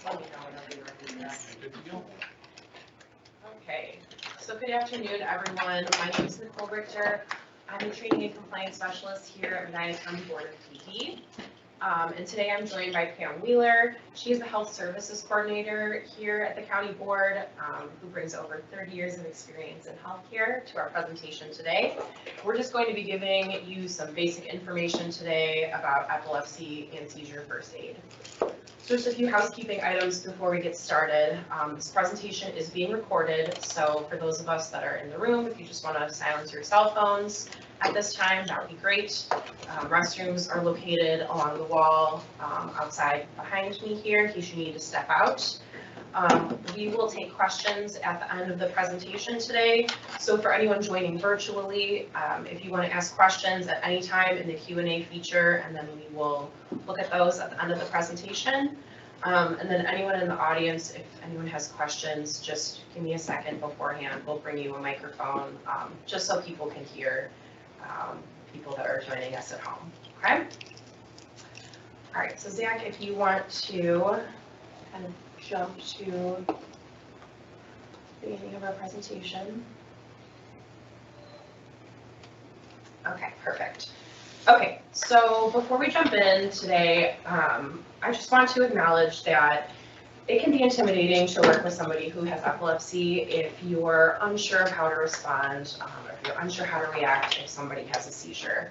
Let me know whenever you're ready to go. Okay, so good afternoon, everyone. My name is Nicole Richter. I'm the Training and Compliance Specialist here at Medina County Board of PD. And today I'm joined by Pam Wheeler. She is the Health Services Coordinator here at the County Board, who brings over 30 years of experience in healthcare to our presentation today. We're just going to be giving you some basic information today about epilepsy and seizure first aid. So just a few housekeeping items before we get started. This presentation is being recorded, so for those of us that are in the room, if you just want to silence your cell phones at this time, that would be great. Restrooms are located along the wall outside behind me here in case you need to step out. We will take questions at the end of the presentation today. So for anyone joining virtually, if you want to ask questions at any time in the Q&A feature, and then we will look at those at the end of the presentation. And then anyone in the audience, if anyone has questions, just give me a second beforehand. We'll bring you a microphone just so people can hear people that are joining us at home, okay? All right, so Zach, if you want to kind of jump to the beginning of our presentation. Okay, perfect. Okay, so before we jump in today, I just want to acknowledge that it can be intimidating to work with somebody who has epilepsy if you're unsure of how to respond, or if you're unsure how to react if somebody has a seizure,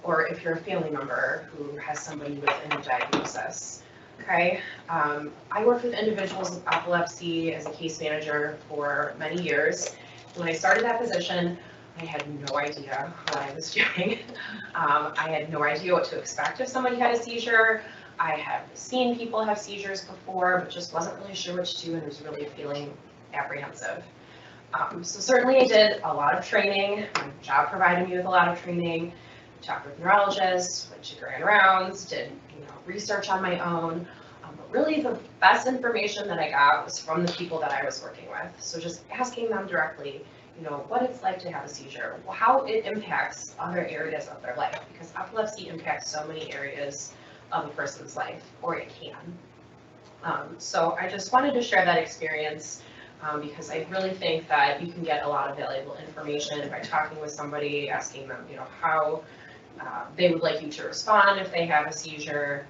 or if you're a family member who has somebody with a new diagnosis. Okay, I worked with individuals with epilepsy as a case manager for many years. When I started that position, I had no idea what I was doing. I had no idea what to expect if somebody had a seizure. I have seen people have seizures before, but just wasn't really sure what to do and was really feeling apprehensive. So certainly I did a lot of training. My job provided me with a lot of training. Talked with neurologists, went to grand rounds, did research on my own. But really the best information that I got was from the people that I was working with. So just asking them directly, what it's like to have a seizure, how it impacts other areas of their life, because epilepsy impacts so many areas of a person's life, or it can. So I just wanted to share that experience because I really think that you can get a lot of valuable information by talking with somebody, asking them, how they would like you to respond if they have a seizure,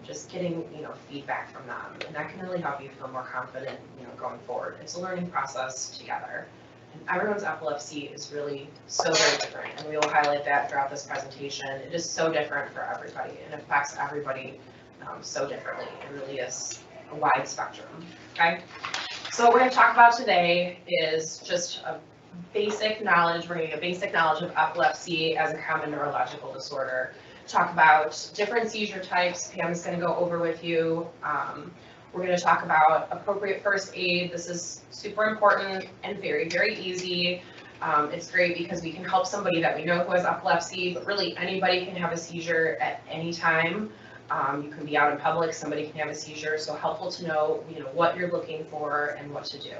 just getting, feedback from them, and that can really help you feel more confident, going forward. It's a learning process together. And everyone's epilepsy is really so very different, and we will highlight that throughout this presentation. It is so different for everybody, and it affects everybody so differently. It really is a wide spectrum, okay? So what we're going to talk about today is just a basic knowledge. We're going to get basic knowledge of epilepsy as a common neurological disorder. Talk about different seizure types. Pam's going to go over with you. We're going to talk about appropriate first aid. This is super important and very, very easy. It's great because we can help somebody that we know who has epilepsy, but really anybody can have a seizure at any time. You can be out in public, somebody can have a seizure, so helpful to know, what you're looking for and what to do.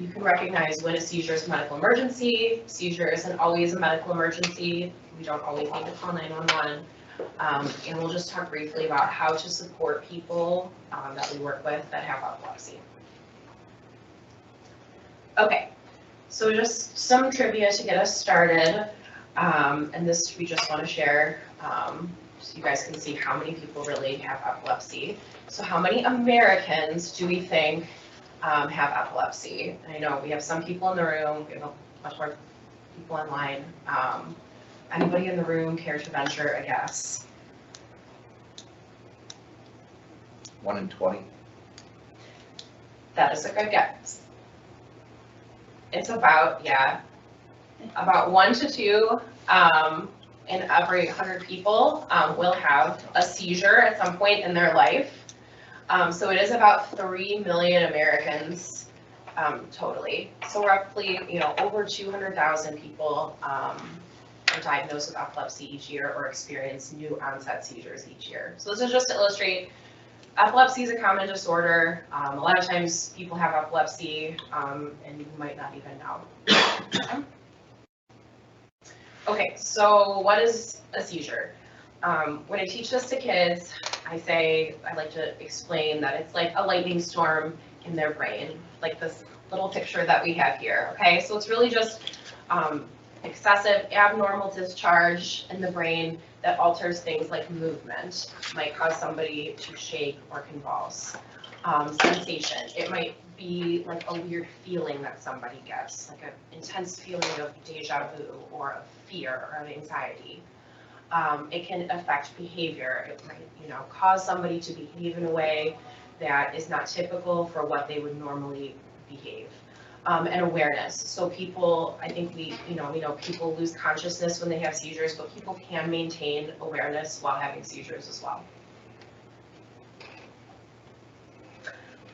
You can recognize when a seizure is a medical emergency. Seizure isn't always a medical emergency. We don't always need to call 911. And we'll just talk briefly about how to support people that we work with that have epilepsy. Okay, so just some trivia to get us started. And this we just want to share so you guys can see how many people really have epilepsy. So how many Americans do we think have epilepsy? And I know we have some people in the room, we have a bunch more people online. Anybody in the room care to venture a guess? 1 in 20. That is a good guess. It's about 1 to 2 in every 100 people will have a seizure at some point in their life. So it is about 3 million Americans totally. So roughly, over 200,000 people are diagnosed with epilepsy each year or experience new onset seizures each year. So this is just to illustrate, epilepsy is a common disorder. A lot of times people have epilepsy and you might not even know. Okay, so what is a seizure? When I teach this to kids, I like to explain that it's like a lightning storm in their brain, like this little picture that we have here, okay? So it's really just excessive abnormal discharge in the brain that alters things like movement, might cause somebody to shake or convulse. Sensation, it might be like a weird feeling that somebody gets, like an intense feeling of deja vu or of fear or of anxiety. It can affect behavior. It might, cause somebody to behave in a way that is not typical for what they would normally behave. And awareness. So people, I think we know people lose consciousness when they have seizures, but people can maintain awareness while having seizures as well.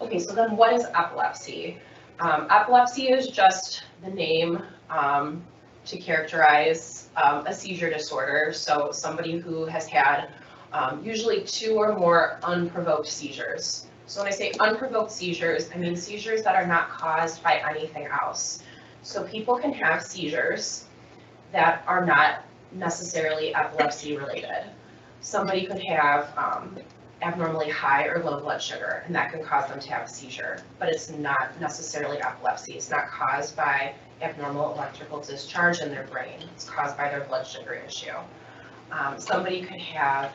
Okay, so then what is epilepsy? Epilepsy is just the name to characterize a seizure disorder. So somebody who has had usually 2 or more unprovoked seizures. So when I say unprovoked seizures, I mean seizures that are not caused by anything else. So people can have seizures that are not necessarily epilepsy related. Somebody could have abnormally high or low blood sugar, and that can cause them to have a seizure, but it's not necessarily epilepsy. It's not caused by abnormal electrical discharge in their brain. It's caused by their blood sugar issue. Somebody could have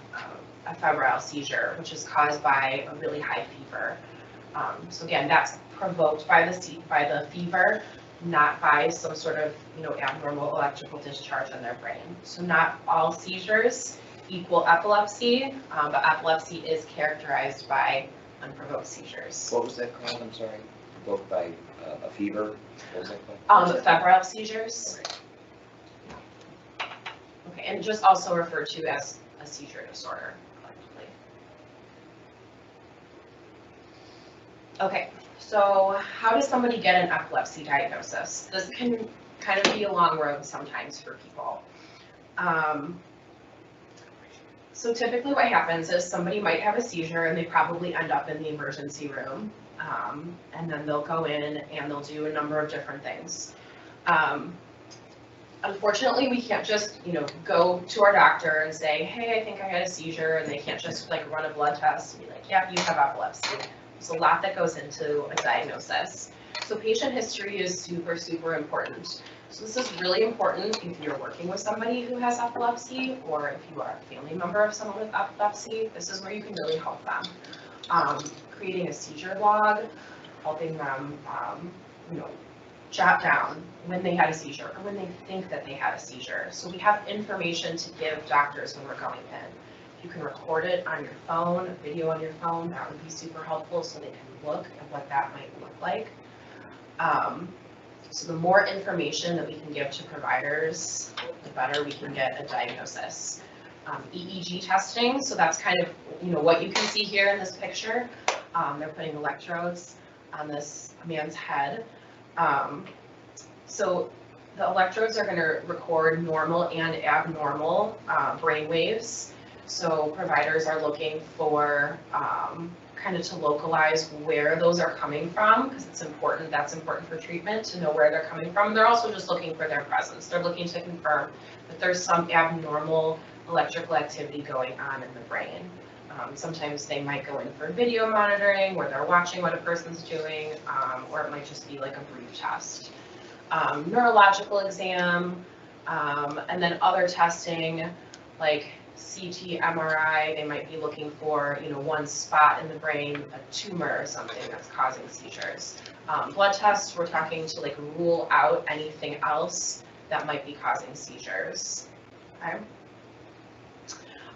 a febrile seizure, which is caused by a really high fever. So again, that's provoked by the fever, not by some sort of abnormal electrical discharge in their brain. So not all seizures equal epilepsy, but epilepsy is characterized by unprovoked seizures. What was that called? I'm sorry. Provoked by a fever? What was that called? Febrile seizures. Okay, and just also referred to as a seizure disorder, collectively. Okay, so how does somebody get an epilepsy diagnosis? This can kind of be a long road sometimes for people. So typically what happens is somebody might have a seizure and they probably end up in the emergency room, and then they'll go in and they'll do a number of different things. Unfortunately, we can't just, go to our doctor and say, hey, I think I had a seizure, and they can't just run a blood test and be like, yeah, you have epilepsy. There's a lot that goes into a diagnosis. So patient history is super, super important. So this is really important if you're working with somebody who has epilepsy, or if you are a family member of someone with epilepsy. This is where you can really help them. Creating a seizure log, helping them, jot down when they had a seizure or when they think that they had a seizure. So we have information to give doctors when we're going in. If you can record it on your phone, a video on your phone, that would be super helpful so they can look at what that might look like. So the more information that we can give to providers, the better we can get a diagnosis. EEG testing, so that's kind of what you can see here in this picture. They're putting electrodes on this man's head. So the electrodes are going to record normal and abnormal brain waves. So providers are looking for kind of to localize where those are coming from, because it's important. That's important for treatment, to know where they're coming from. They're also just looking for their presence. They're looking to confirm that there's some abnormal electrical activity going on in the brain. Sometimes they might go in for video monitoring where they're watching what a person's doing, or it might just be like a brief test. Neurological exam, and then other testing like CT, MRI, they might be looking for, one spot in the brain, a tumor or something that's causing seizures. Blood tests, we're talking to rule out anything else that might be causing seizures. Okay.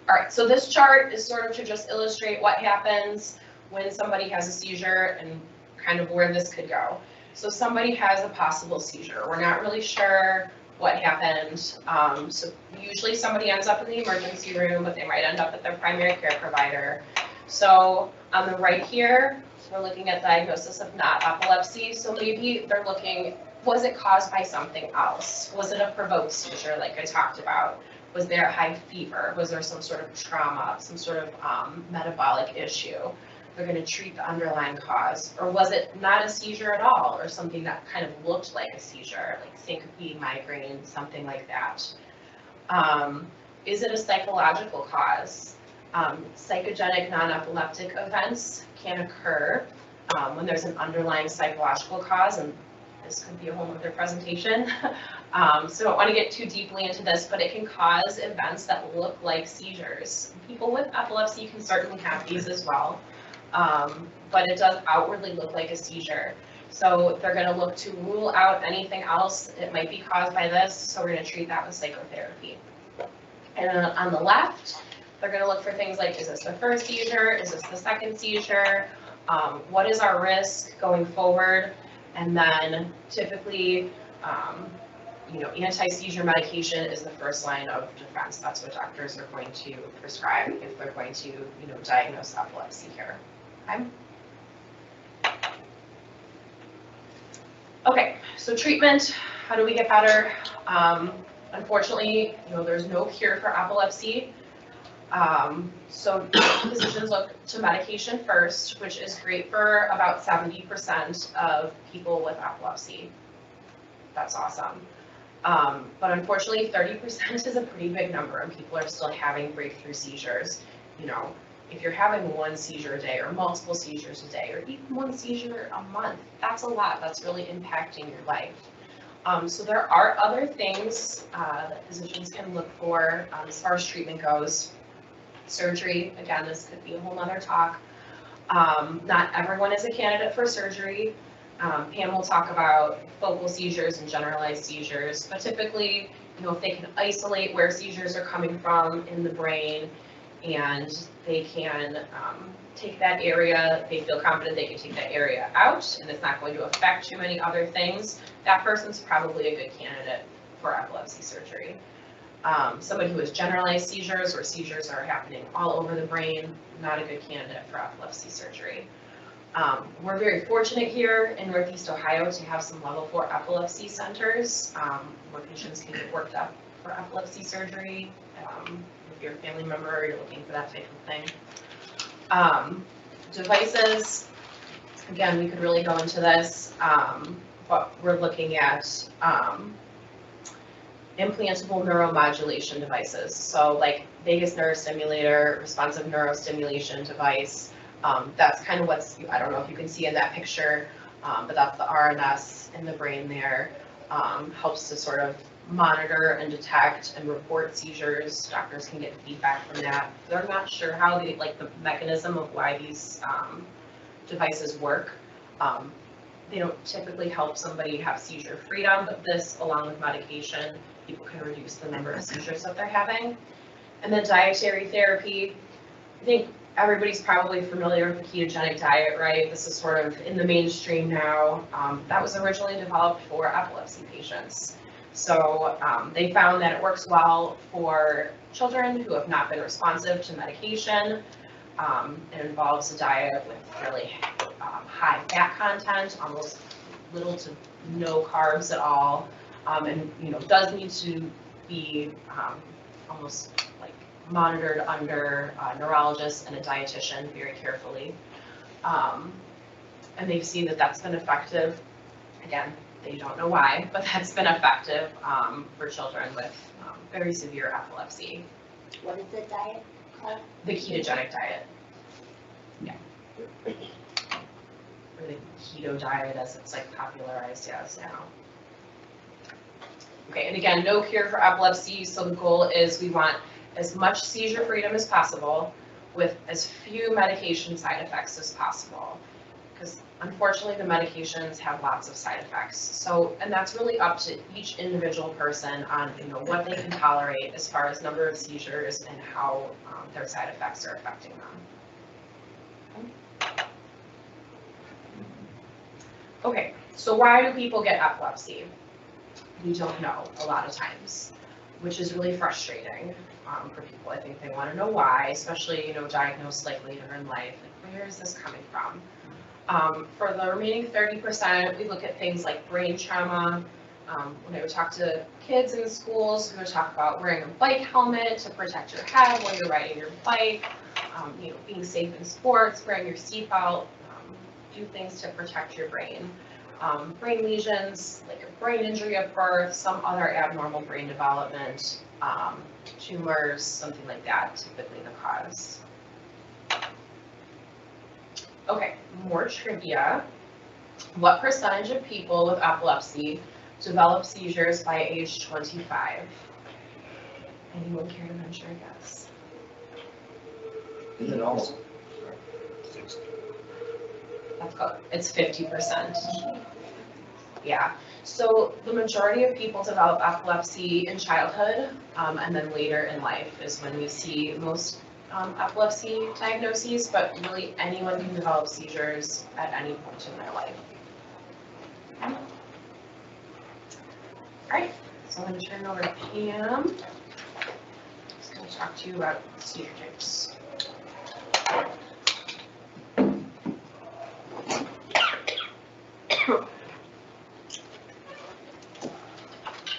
All right, so this chart is sort of to just illustrate what happens when somebody has a seizure and kind of where this could go. So somebody has a possible seizure. We're not really sure what happened. So usually somebody ends up in the emergency room, but they might end up at their primary care provider. So on the right here, we're looking at diagnosis of not epilepsy. So maybe they're looking, was it caused by something else? Was it a provoked seizure like I talked about? Was there a high fever? Was there some sort of trauma, some sort of metabolic issue? They're going to treat the underlying cause. Or was it not a seizure at all, or something that kind of looked like a seizure, like syncope, migraine, something like that. Is it a psychological cause? Psychogenic non-epileptic events can occur when there's an underlying psychological cause, and this could be a whole other presentation. So I don't want to get too deeply into this, but it can cause events that look like seizures. People with epilepsy can certainly have these as well, but it does outwardly look like a seizure. So they're going to look to rule out anything else. It might be caused by this, so we're going to treat that with psychotherapy. And then on the left, they're going to look for things like, is this the first seizure? Is this the second seizure? What is our risk going forward? And then typically, anti-seizure medication is the first line of defense. That's what doctors are going to prescribe if they're going to, diagnose epilepsy here. Okay, so treatment, how do we get better? Unfortunately, there's no cure for epilepsy. So physicians look to medication first, which is great for about 70% of people with epilepsy. That's awesome. But unfortunately, 30% is a pretty big number, and people are still having breakthrough seizures. If you're having one seizure a day or multiple seizures a day or even one seizure a month, that's a lot. That's really impacting your life. So there are other things that physicians can look for as far as treatment goes. Surgery, again, this could be a whole nother talk. Not everyone is a candidate for surgery. Pam will talk about focal seizures and generalized seizures, but typically, if they can isolate where seizures are coming from in the brain, and they can take that area, they feel confident they can take that area out, and it's not going to affect too many other things, that person's probably a good candidate for epilepsy surgery. Somebody who has generalized seizures, where seizures are happening all over the brain, not a good candidate for epilepsy surgery. We're very fortunate here in Northeast Ohio to have some level 4 epilepsy centers where patients can get worked up for epilepsy surgery. If you're a family member or you're looking for that type of thing. Devices, again, we could really go into this, but we're looking at implantable neuromodulation devices. So like vagus nerve stimulator, responsive neurostimulation device. That's kind of what's, I don't know if you can see in that picture, but that's the RNS in the brain there. Helps to sort of monitor and detect and report seizures. Doctors can get feedback from that. They're not sure how the mechanism of why these devices work. They don't typically help somebody have seizure freedom, but this, along with medication, people can reduce the number of seizures that they're having. And then dietary therapy. I think everybody's probably familiar with the ketogenic diet, right? This is sort of in the mainstream now. That was originally developed for epilepsy patients. So they found that it works well for children who have not been responsive to medication. It involves a diet with really high fat content, almost little to no carbs at all, and does need to be almost like monitored under a neurologist and a dietitian very carefully. And they've seen that that's been effective. Again, they don't know why, but that's been effective for children with very severe epilepsy. What is the diet called? The ketogenic diet. Yeah. Or the keto diet, as it's like popularized as now. Okay, and again, no cure for epilepsy, so the goal is we want as much seizure freedom as possible with as few medication side effects as possible. Because unfortunately, the medications have lots of side effects. So, and that's really up to each individual person on what they can tolerate as far as number of seizures and how their side effects are affecting them. Okay, so why do people get epilepsy? We don't know a lot of times, which is really frustrating for people. I think they want to know why, especially diagnosed like later in life. Like, where is this coming from? For the remaining 30%, we look at things like brain trauma. When I would talk to kids in the schools, we would talk about wearing a bike helmet to protect your head while you're riding your bike, being safe in sports, wearing your seatbelt, do things to protect your brain. Brain lesions, like a brain injury at birth, some other abnormal brain development, tumors, something like that, typically the cause. Okay, more trivia. What percentage of people with epilepsy develop seizures by age 25? Anyone care to venture a guess? Is it almost? That's good. It's 50%. Yeah. So the majority of people develop epilepsy in childhood, and then later in life is when we see most epilepsy diagnoses, but really anyone can develop seizures at any point in their life. All right, so I'm going to turn it over to Pam. Just going to talk to you about seizure types.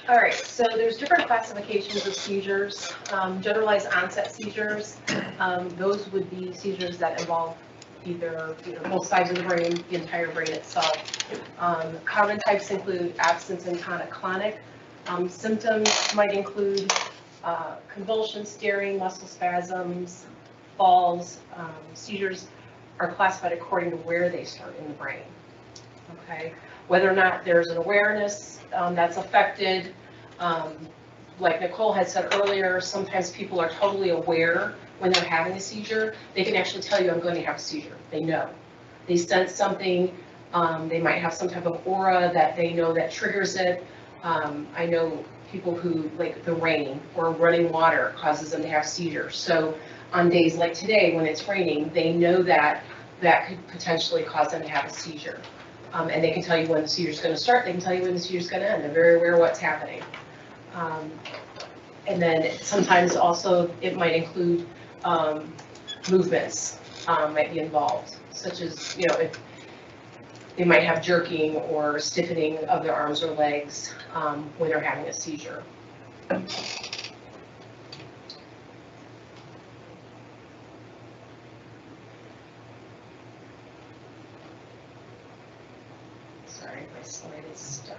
All right, so there's different classifications of seizures. Generalized onset seizures, those would be seizures that involve either both sides of the brain, the entire brain itself. Common types include absence and tonic-clonic. Symptoms might include convulsions, staring, muscle spasms, falls. Seizures are classified according to where they start in the brain. Okay, whether or not there's an awareness that's affected. Like Nicole had said earlier, sometimes people are totally aware when they're having a seizure. They can actually tell you, I'm going to have a seizure. They know. They sense something. They might have some type of aura that they know that triggers it. I know people who, like the rain or running water causes them to have seizures. So on days like today when it's raining, they know that that could potentially cause them to have a seizure. And they can tell you when the seizure is going to start. They can tell you when the seizure is going to end. They're very aware of what's happening. And then sometimes also it might include movements might be involved, such as, if they might have jerking or stiffening of their arms or legs when they're having a seizure. Sorry, my slide is stuck.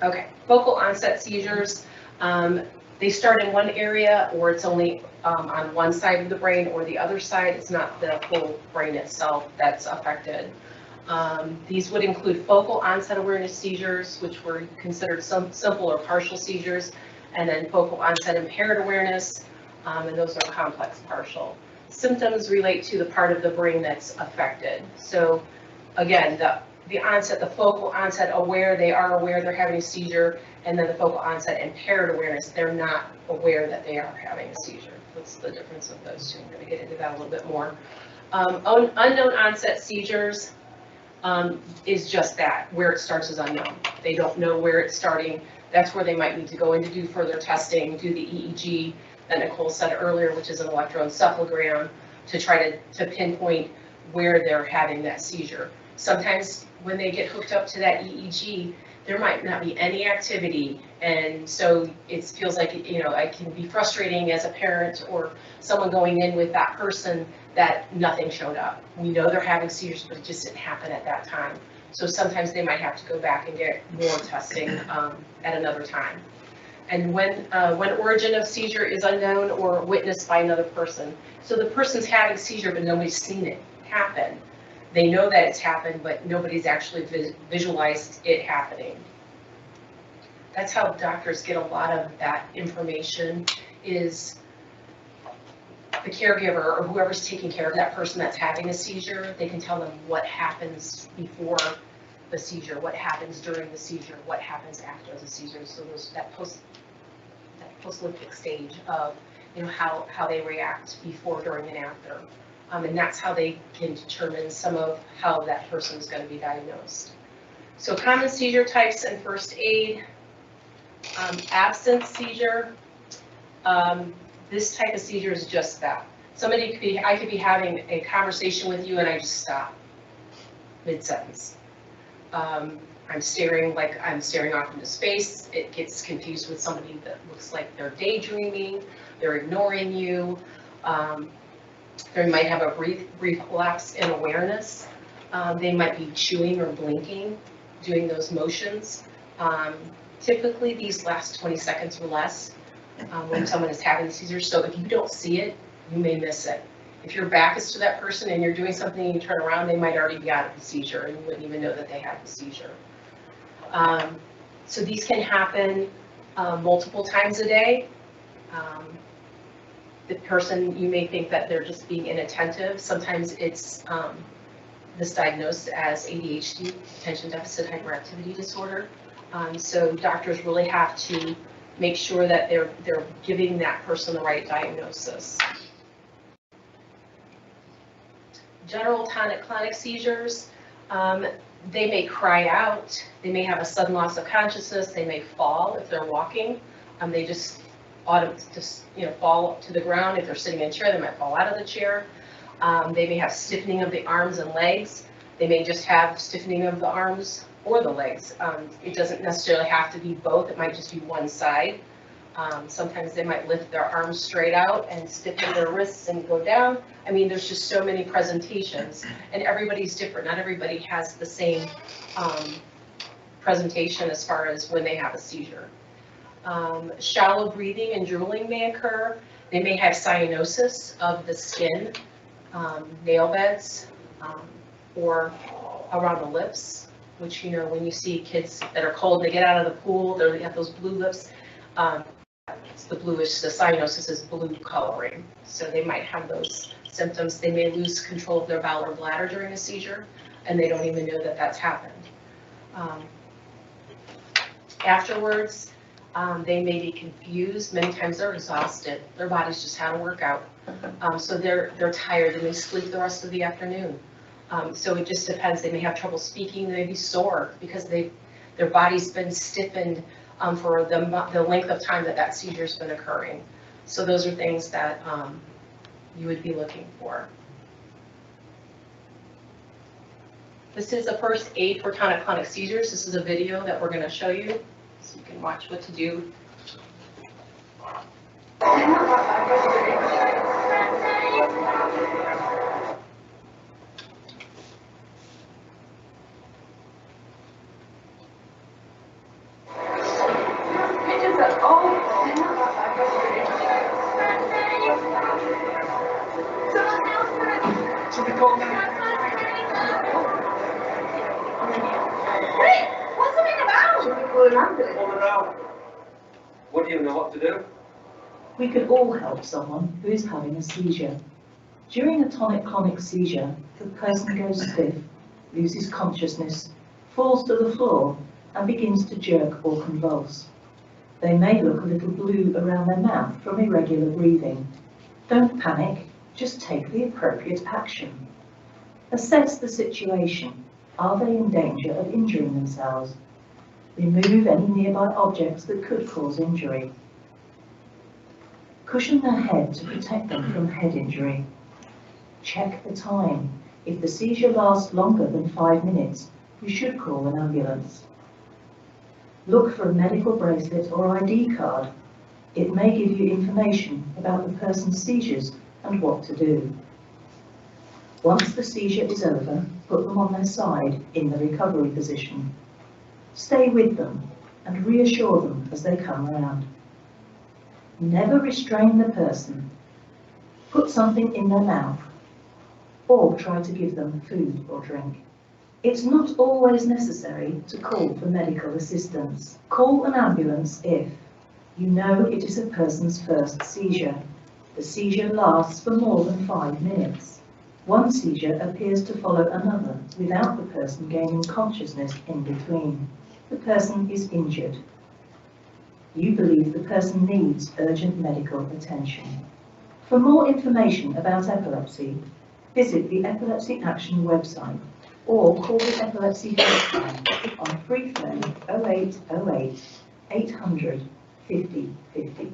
Okay, focal onset seizures, they start in one area, or it's only on one side of the brain or the other side. It's not the whole brain itself that's affected. These would include focal onset awareness seizures, which were considered some simple or partial seizures, and then focal onset impaired awareness, and those are complex partial. Symptoms relate to the part of the brain that's affected. So again, the onset, the focal onset aware, they are aware they're having a seizure, and then the focal onset impaired awareness, they're not aware that they are having a seizure. What's the difference of those two? I'm going to get into that a little bit more. Unknown onset seizures is just that, where it starts is unknown. They don't know where it's starting. That's where they might need to go in to do further testing, do the EEG that Nicole said earlier, which is an electroencephalogram, to try to pinpoint where they're having that seizure. Sometimes when they get hooked up to that EEG, there might not be any activity, and so it feels like, it can be frustrating as a parent or someone going in with that person that nothing showed up. We know they're having seizures, but it just didn't happen at that time. So sometimes they might have to go back and get more testing at another time. And when origin of seizure is unknown or witnessed by another person. So the person's having a seizure, but nobody's seen it happen. They know that it's happened, but nobody's actually visualized it happening. That's how doctors get a lot of that information, is the caregiver or whoever's taking care of that person that's having a seizure. They can tell them what happens before the seizure, what happens during the seizure, what happens after the seizure. So that post-lymphatic stage of how they react before, during, and after. And that's how they can determine some of how that person is going to be diagnosed. So common seizure types and first aid. Absence seizure. This type of seizure is just that. I could be having a conversation with you and I just stop mid-sentence. I'm staring off into space. It gets confused with somebody that looks like they're daydreaming, they're ignoring you. They might have a brief lapse in awareness. They might be chewing or blinking, doing those motions. Typically, these last 20 seconds or less when someone is having a seizure. So if you don't see it, you may miss it. If your back is to that person and you're doing something and you turn around, they might already be out of the seizure and you wouldn't even know that they had the seizure. So these can happen multiple times a day. The person, you may think that they're just being inattentive. Sometimes it's misdiagnosed as ADHD, attention deficit hyperactivity disorder. So doctors really have to make sure that they're giving that person the right diagnosis. General tonic-clonic seizures, they may cry out, they may have a sudden loss of consciousness, they may fall if they're walking, they just fall to the ground. If they're sitting in a chair, they might fall out of the chair. They may have stiffening of the arms and legs. They may just have stiffening of the arms or the legs. It doesn't necessarily have to be both, it might just be one side. Sometimes they might lift their arms straight out and stiffen their wrists and go down. I mean, there's just so many presentations, and everybody's different. Not everybody has the same presentation as far as when they have a seizure. Shallow breathing and drooling may occur. They may have cyanosis of the skin, nail beds, or around the lips, which, you know, when you see kids that are cold, they get out of the pool, they have those blue lips. It's the bluish, the cyanosis is blue coloring. So they might have those symptoms. They may lose control of their bowel or bladder during a seizure, and they don't even know that that's happened. Afterwards, they may be confused. Many times they're exhausted. Their body's just had a workout. So they're tired and they sleep the rest of the afternoon. So it just depends. They may have trouble speaking. They may be sore because their body's been stiffened for the length of time that seizure's been occurring. So those are things that you would be looking for. This is a first aid for tonic-clonic seizures. This is a video that we're going to show you, so you can watch what to do. What do you know what to do? We could all help someone who is having a seizure. During a tonic-clonic seizure, the person goes stiff, loses consciousness, falls to the floor, and begins to jerk or convulse. They may look a little blue around their mouth from irregular breathing. Don't panic, just take the appropriate action. Assess the situation. Are they in danger of injuring themselves? Remove any nearby objects that could cause injury. Cushion their head to protect them from head injury. Check the time. If the seizure lasts longer than 5 minutes, you should call an ambulance. Look for a medical bracelet or ID card. It may give you information about the person's seizures and what to do. Once the seizure is over, put them on their side in the recovery position. Stay with them and reassure them as they come around. Never restrain the person. Put something in their mouth or try to give them food or drink. It's not always necessary to call for medical assistance. Call an ambulance if you know it is a person's first seizure. The seizure lasts for more than 5 minutes. One seizure appears to follow another without the person gaining consciousness in between. The person is injured. You believe the person needs urgent medical attention. For more information about epilepsy, visit the Epilepsy Action website or call the Epilepsy Helpline on free phone 0808 800 50 50.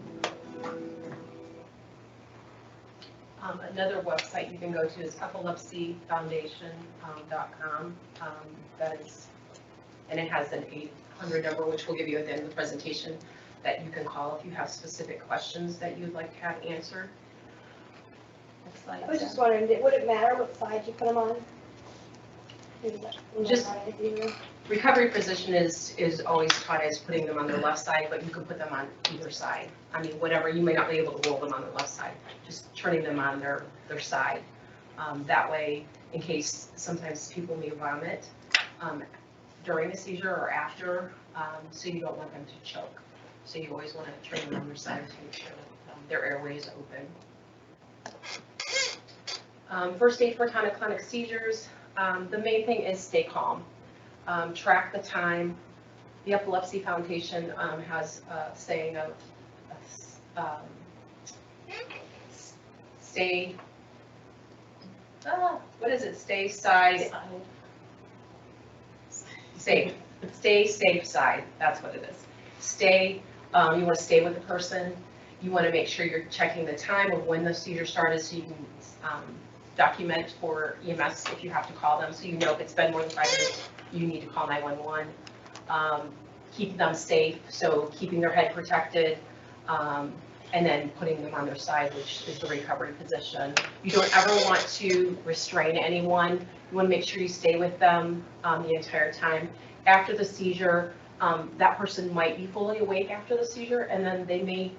Another website you can go to is epilepsyfoundation.com. And it has an 800 number, which we'll give you at the end of the presentation, that you can call if you have specific questions that you'd like to have answered. Next slide. I was just wondering, would it matter what side you put them on? Just- Recovery position is always taught as putting them on their left side, but you can put them on either side. I mean, whatever, you may not be able to roll them on the left side, just turning them on their side. That way, in case sometimes people may vomit during the seizure or after, so you don't want them to choke. So you always want to turn them on their side to make sure that their airway is open. First aid for tonic-clonic seizures, the main thing is stay calm. Track the time. The Epilepsy Foundation has a saying of stay, what is it? Stay side, safe. Stay safe side. That's what it is. Stay, you want to stay with the person. You want to make sure you're checking the time of when the seizure started so you can document for EMS if you have to call them, so you know if it's been more than 5 minutes, you need to call 911. Keep them safe, so keeping their head protected, and then putting them on their side, which is the recovery position. You don't ever want to restrain anyone. You want to make sure you stay with them the entire time. After the seizure, that person might be fully awake after the seizure, and then they may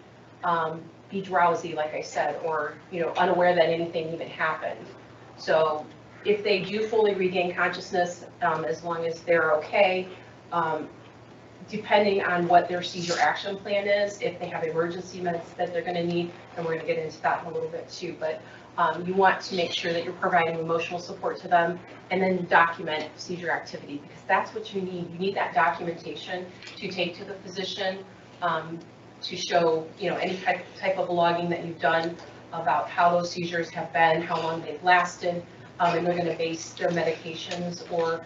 be drowsy, like I said, or unaware that anything even happened. So if they do fully regain consciousness, as long as they're okay, depending on what their seizure action plan is, if they have emergency meds that they're going to need, and we're going to get into that in a little bit too, but you want to make sure that you're providing emotional support to them, and then document seizure activity, because that's what you need. You need that documentation to take to the physician, to show any type of logging that you've done about how those seizures have been, how long they've lasted, and they're going to base their medications, or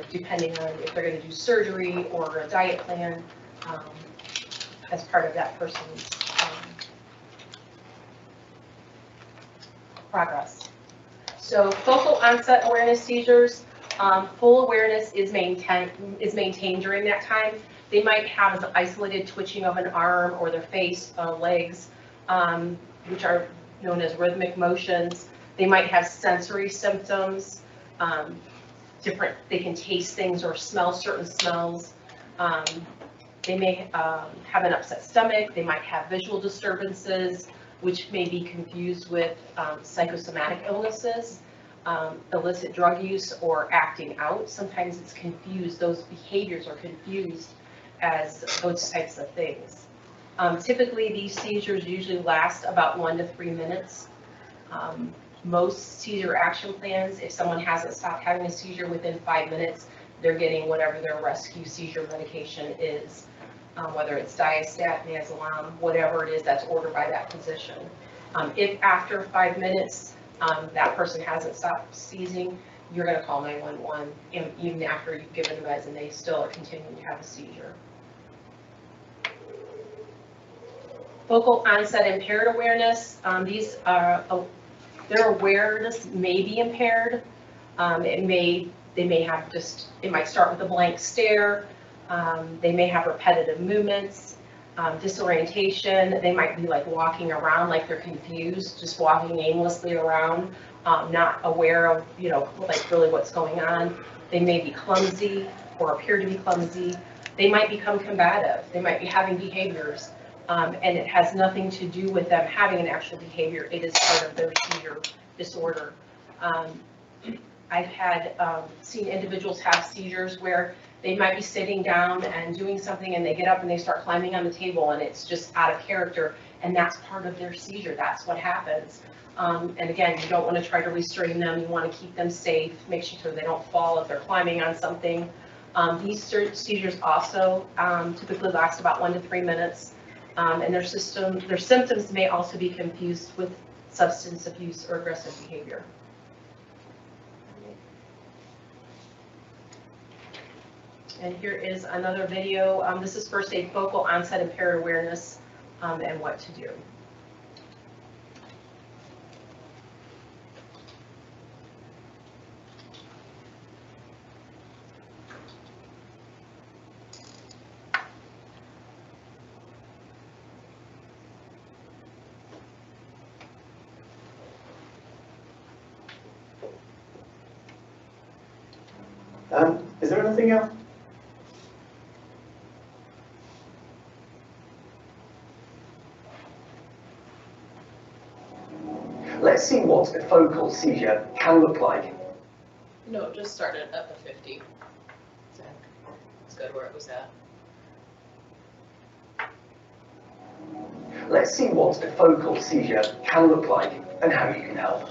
depending on if they're going to do surgery or a diet plan, as part of that person's progress. So focal onset awareness seizures, full awareness is maintained during that time. They might have an isolated twitching of an arm or their face, legs, which are known as rhythmic motions. They might have sensory symptoms, they can taste things or smell certain smells. They may have an upset stomach. They might have visual disturbances, which may be confused with psychosomatic illnesses, illicit drug use, or acting out. Sometimes it's confused, those behaviors are confused as those types of things. Typically, these seizures usually last about 1 to 3 minutes. Most seizure action plans, if someone hasn't stopped having a seizure within 5 minutes, they're getting whatever their rescue seizure medication is, whether it's Diastat, Nazolam, whatever it is that's ordered by that physician. If after 5 minutes that person hasn't stopped seizing, you're going to call 911, even after you've given the meds and they still are continuing to have a seizure. Focal onset impaired awareness, these are, their awareness may be impaired. They may have it might start with a blank stare. They may have repetitive movements, disorientation. They might be like walking around like they're confused, just walking aimlessly around, not aware of, like really what's going on. They may be clumsy or appear to be clumsy. They might become combative. They might be having behaviors. And it has nothing to do with them having an actual behavior. It is part of their seizure disorder. I've had seen individuals have seizures where they might be sitting down and doing something and they get up and they start climbing on the table and it's just out of character, and that's part of their seizure. That's what happens. And again, you don't want to try to restrain them. You want to keep them safe, make sure they don't fall if they're climbing on something. These seizures also typically last about 1 to 3 minutes. And their symptoms may also be confused with substance abuse or aggressive behavior. And here is another video. This is first aid focal onset impaired awareness and what to do. Is there anything else? Let's see what a focal seizure can look like. No, it just started at the 50. So it's good where it was at. Let's see what a focal seizure can look like and how you can help.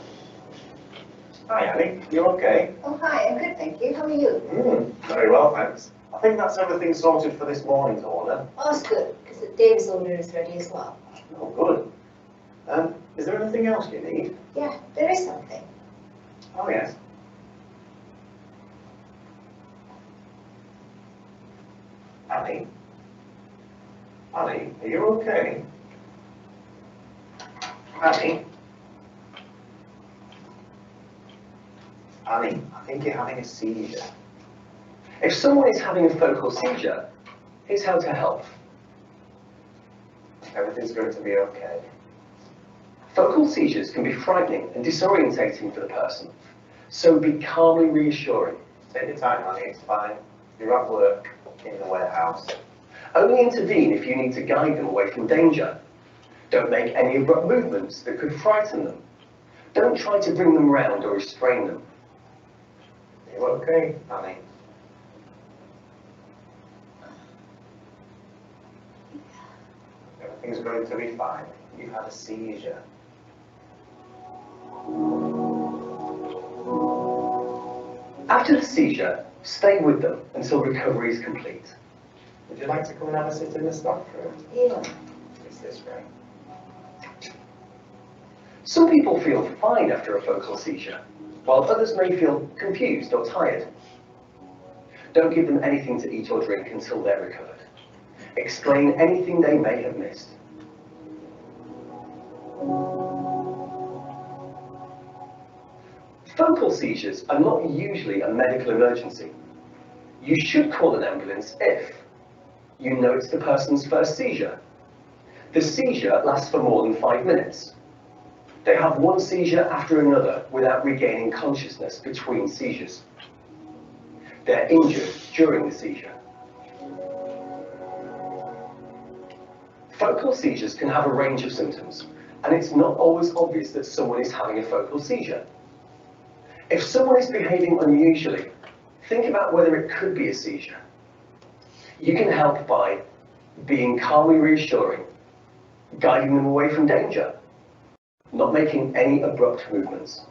Hi Annie, you okay? Oh, hi, I'm good, thank you. How are you? Very well, thanks. I think that's everything sorted for this morning's order. Oh, that's good, because Dave's order is ready as well. Oh, good. Is there anything else you need? Yeah, there is something. Oh, yes. Annie? Annie, are you okay? Annie? Annie, I think you're having a seizure. If someone is having a focal seizure, here's how to help. Everything's going to be okay. Focal seizures can be frightening and disorientating for the person, so be calmly reassuring. Take your time, Annie, it's fine. You're at work, in the warehouse. Only intervene if you need to guide them away from danger. Don't make any abrupt movements that could frighten them. Don't try to bring them round or restrain them. You're okay, Annie. Everything's going to be fine. You've had a seizure. After the seizure, stay with them until recovery is complete. Would you like to come and have a sit in the staff room? Yeah. It's this way. Some people feel fine after a focal seizure, while others may feel confused or tired. Don't give them anything to eat or drink until they're recovered. Explain anything they may have missed. Focal seizures are not usually a medical emergency. You should call an ambulance if you know it's the person's first seizure. The seizure lasts for more than 5 minutes. They have one seizure after another without regaining consciousness between seizures. They're injured during the seizure. Focal seizures can have a range of symptoms, and it's not always obvious that someone is having a focal seizure. If someone is behaving unusually, think about whether it could be a seizure. You can help by being calmly reassuring, guiding them away from danger, not making any abrupt movements.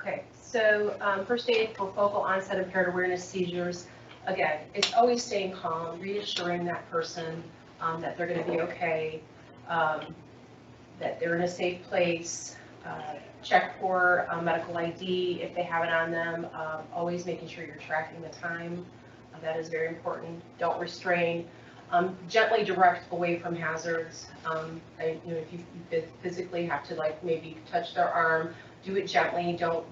Okay, so first aid for focal onset impaired awareness seizures. Again, it's always staying calm, reassuring that person that they're going to be okay, that they're in a safe place. Check for medical ID if they have it on them. Always making sure you're tracking the time. That is very important. Don't restrain. Gently direct away from hazards. If you physically have to maybe touch their arm, do it gently. Don't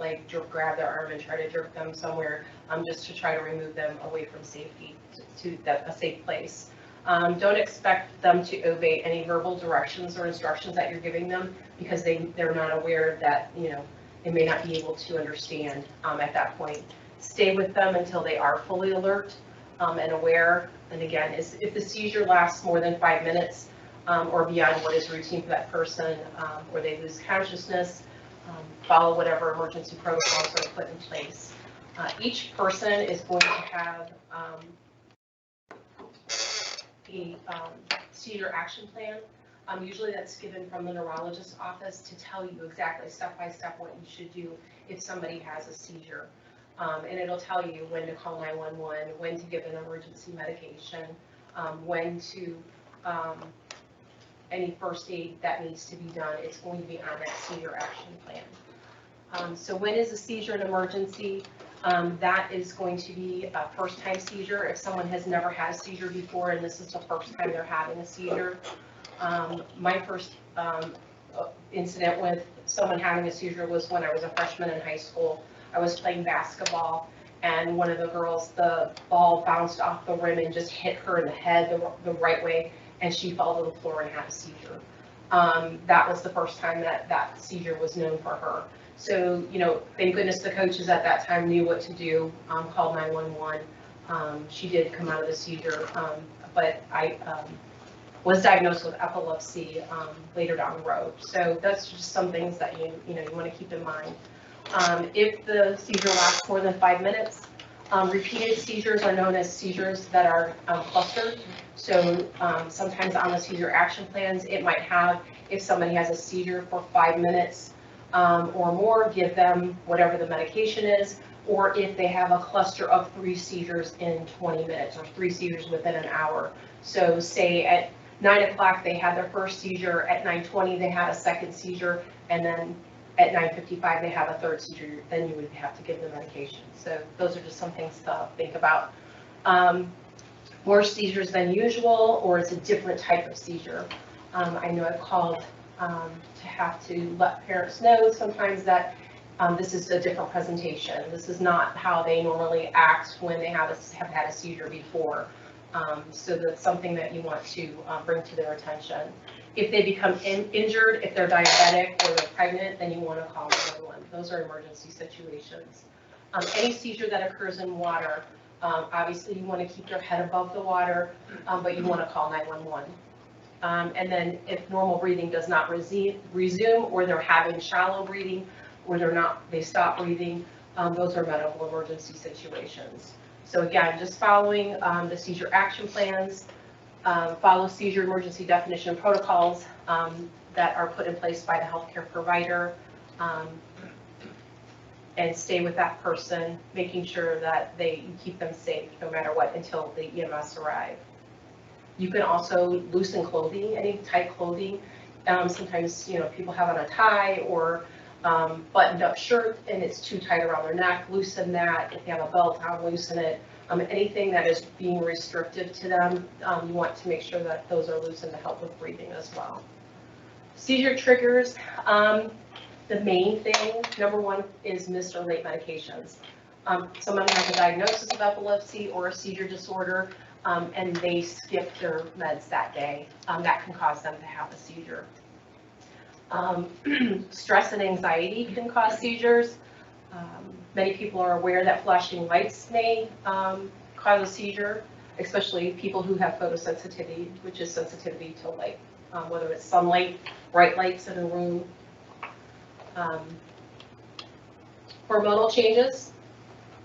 grab their arm and try to jerk them somewhere just to try to remove them away from safety to a safe place. Don't expect them to obey any verbal directions or instructions that you're giving them because they're not aware that, they may not be able to understand at that point. Stay with them until they are fully alert and aware. And again, if the seizure lasts more than 5 minutes or beyond what is routine for that person, or they lose consciousness, follow whatever emergency protocols are put in place. Each person is going to have a seizure action plan. Usually that's given from the neurologist's office to tell you exactly step by step what you should do if somebody has a seizure. And it'll tell you when to call 911, when to give an emergency medication, when to, any first aid that needs to be done. It's going to be on that seizure action plan. So when is a seizure an emergency? That is going to be a first-time seizure. If someone has never had a seizure before and this is the first time they're having a seizure, incident with someone having a seizure was when I was a freshman in high school. I was playing basketball, and one of the girls, the ball bounced off the rim and just hit her in the head the right way, and she fell to the floor and had a seizure. That was the first time that seizure was known for her. So, you know, thank goodness the coaches at that time knew what to do, called 911. She did come out of the seizure, but I was diagnosed with epilepsy later down the road. So that's just some things that you want to keep in mind. If the seizure lasts more than 5 minutes, repeated seizures are known as seizures that are clustered. So sometimes on the seizure action plans, it might have, if somebody has a seizure for 5 minutes or more, give them whatever the medication is, or if they have a cluster of 3 seizures in 20 minutes or 3 seizures within an hour. So say at 9 o'clock they had their first seizure, at 9:20 they had a second seizure, and then at 9:55 they have a third seizure, then you would have to give them medication. So those are just some things to think about. More seizures than usual, or it's a different type of seizure. I know I've called to have to let parents know sometimes that this is a different presentation. This is not how they normally act when they have had a seizure before. So that's something that you want to bring to their attention. If they become injured, if they're diabetic or they're pregnant, then you want to call 911. Those are emergency situations. Any seizure that occurs in water, obviously you want to keep your head above the water, but you want to call 911. And then if normal breathing does not resume, or they're having shallow breathing, or they stop breathing, those are medical emergency situations. So again, just following the seizure action plans, follow seizure emergency definition protocols that are put in place by the healthcare provider, and stay with that person, making sure that you keep them safe no matter what until the EMS arrive. You can also loosen clothing, any tight clothing. Sometimes, you know, people have on a tie or buttoned up shirt and it's too tight around their neck, loosen that. If they have a belt on, loosen it. Anything that is being restrictive to them, you want to make sure that those are loosened to help with breathing as well. Seizure triggers, the main thing, number one, is missed or late medications. Someone has a diagnosis of epilepsy or a seizure disorder, and they skip their meds that day. That can cause them to have a seizure. Stress and anxiety can cause seizures. Many people are aware that flashing lights may cause a seizure, especially people who have photosensitivity, which is sensitivity to light, whether it's sunlight, bright lights in a room. Hormonal changes.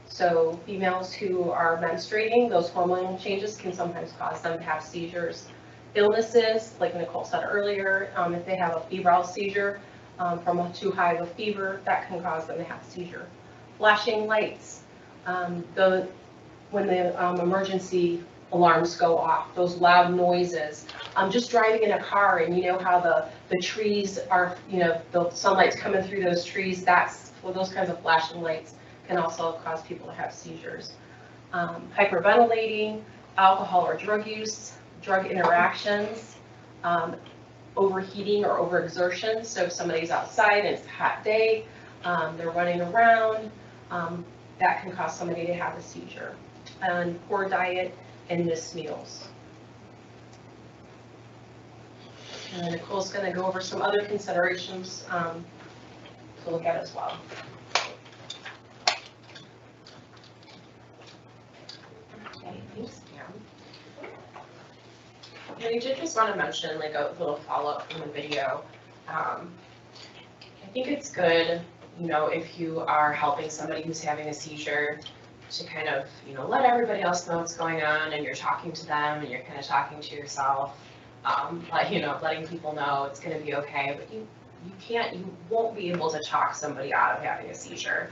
So females who are menstruating, those hormonal changes can sometimes cause them to have seizures. Illnesses, like Nicole said earlier, if they have a febrile seizure from too high of a fever, that can cause them to have a seizure. Flashing lights, when the emergency alarms go off, those loud noises. Just driving in a car and you know how the trees are, you know, the sunlight's coming through those trees, those kinds of flashing lights can also cause people to have seizures. Hyperventilating, alcohol or drug use, drug interactions, overheating or overexertion. So if somebody's outside and it's a hot day, they're running around, that can cause somebody to have a seizure. And poor diet and missed meals. And Nicole's going to go over some other considerations to look at as well. Okay, thanks, Pam. I did just want to mention like a little follow-up from the video. I think it's good, you know, if you are helping somebody who's having a seizure to kind of, you know, let everybody else know what's going on, and you're talking to them and you're kind of talking to yourself, letting people know it's going to be okay, but you won't be able to talk somebody out of having a seizure,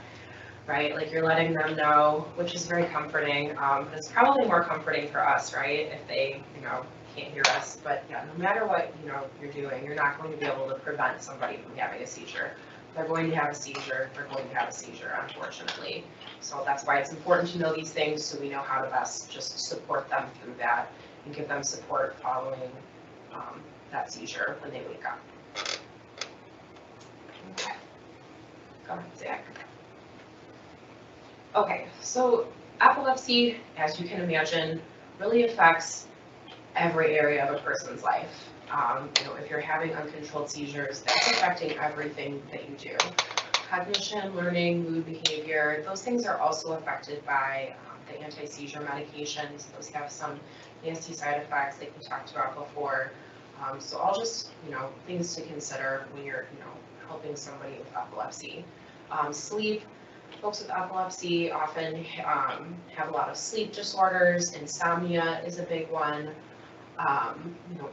right? Like you're letting them know, which is very comforting, but it's probably more comforting for us, right? If they, you know, can't hear us, but yeah, no matter what, you know, you're doing, you're not going to be able to prevent somebody from having a seizure. They're going to have a seizure, they're going to have a seizure, unfortunately. So that's why it's important to know these things so we know how to best just support them through that and give them support following that seizure when they wake up. Go ahead, Zach. Okay, so epilepsy, as you can imagine, really affects every area of a person's life. If you're having uncontrolled seizures, that's affecting everything that you do. Cognition, learning, mood, behavior, those things are also affected by the anti-seizure medications. Those have some nasty side effects like we talked about before. So all just, things to consider when you're, helping somebody with epilepsy. Sleep, folks with epilepsy often have a lot of sleep disorders. Insomnia is a big one.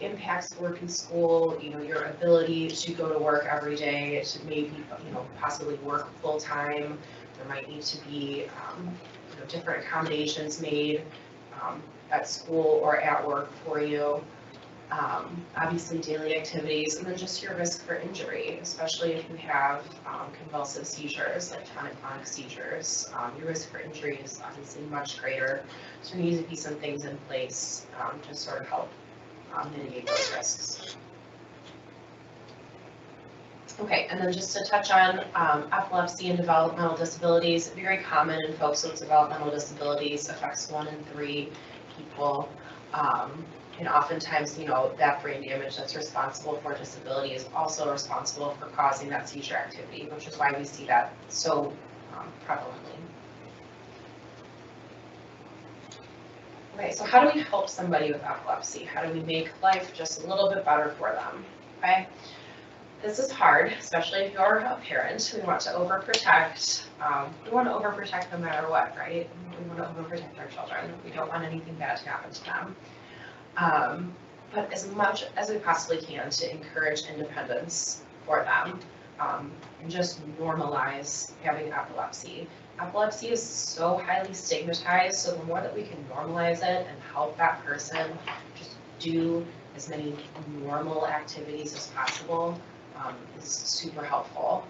Impacts work and school, your ability to go to work every day, to maybe, possibly work full time. There might need to be, different accommodations made at school or at work for you. Obviously daily activities, and then just your risk for injury, especially if you have convulsive seizures, like tonic-clonic seizures. Your risk for injury is obviously much greater, so there needs to be some things in place to sort of help mitigate those risks. Okay, and then just to touch on epilepsy and developmental disabilities, very common in folks with developmental disabilities, affects 1 in 3 people. And oftentimes, that brain damage that's responsible for disability is also responsible for causing that seizure activity, which is why we see that so prevalently. Okay, so how do we help somebody with epilepsy? How do we make life just a little bit better for them? Okay, this is hard, especially if you're a parent. We want to overprotect. We want to overprotect no matter what, right? We want to overprotect our children. We don't want anything bad to happen to them. But as much as we possibly can to encourage independence for them, and just normalize having epilepsy. Epilepsy is so highly stigmatized, so the more that we can normalize it and help that person just do as many normal activities as possible is super helpful.